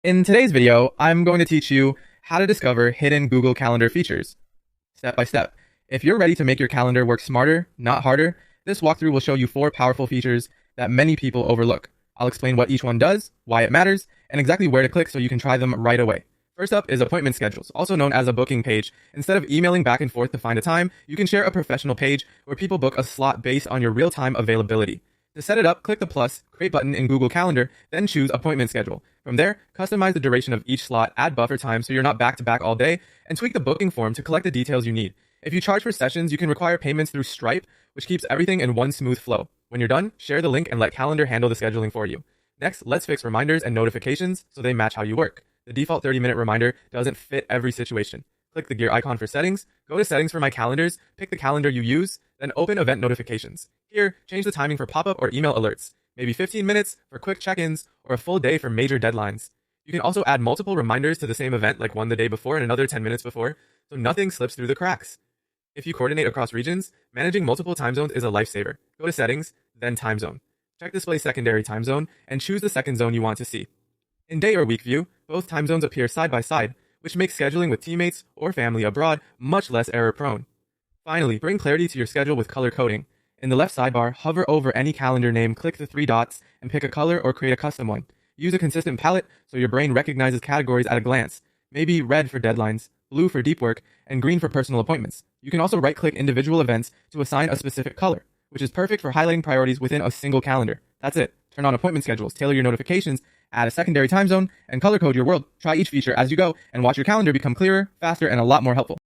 In today's video, I'm going to teach you how to discover hidden Google Calendar features, step by step. If you're ready to make your calendar work smarter, not harder, this walkthrough will show you 4 powerful features that many people overlook. I'll explain what each one does, why it matters, and exactly where to click so you can try them right away. First up is appointment schedules, also known as a booking page. Instead of emailing back and forth to find a time, you can share a professional page where people book a slot based on your real-time availability. To set it up, click the plus Create button in Google Calendar, then choose Appointment Schedule. From there, customize the duration of each slot, add buffer time so you're not back-to-back all day, and tweak the booking form to collect the details you need. If you charge for sessions, you can require payments through Stripe, which keeps everything in one smooth flow. When you're done, share the link and let Calendar handle the scheduling for you. Next, let's fix reminders and notifications so they match how you work. The default 30-minute reminder doesn't fit every situation. Click the gear icon for settings, go to settings for my calendars, pick the calendar you use, then open event notifications. Here, change the timing for pop-up or email alerts, maybe 15 minutes for quick check-ins or a full day for major deadlines. You can also add multiple reminders to the same event, like one the day before and another 10 minutes before, so nothing slips through the cracks. If you coordinate across regions, managing multiple time zones is a lifesaver. Go to settings, then time zone. Check display secondary time zone and choose the second zone you want to see. In day or week view, both time zones appear side by side, which makes scheduling with teammates or family abroad much less error-prone. Finally, bring clarity to your schedule with color coding. In the left sidebar, hover over any calendar name, click the 3 dots, and pick a color or create a custom one. Use a consistent palette so your brain recognizes categories at a glance. Maybe red for deadlines, blue for deep work, and green for personal appointments. You can also right-click individual events to assign a specific color, which is perfect for highlighting priorities within a single calendar. That's it. Turn on appointment schedules, tailor your notifications, add a secondary time zone, and color code your world. Try each feature as you go, and watch your calendar become clearer, faster, and a lot more helpful.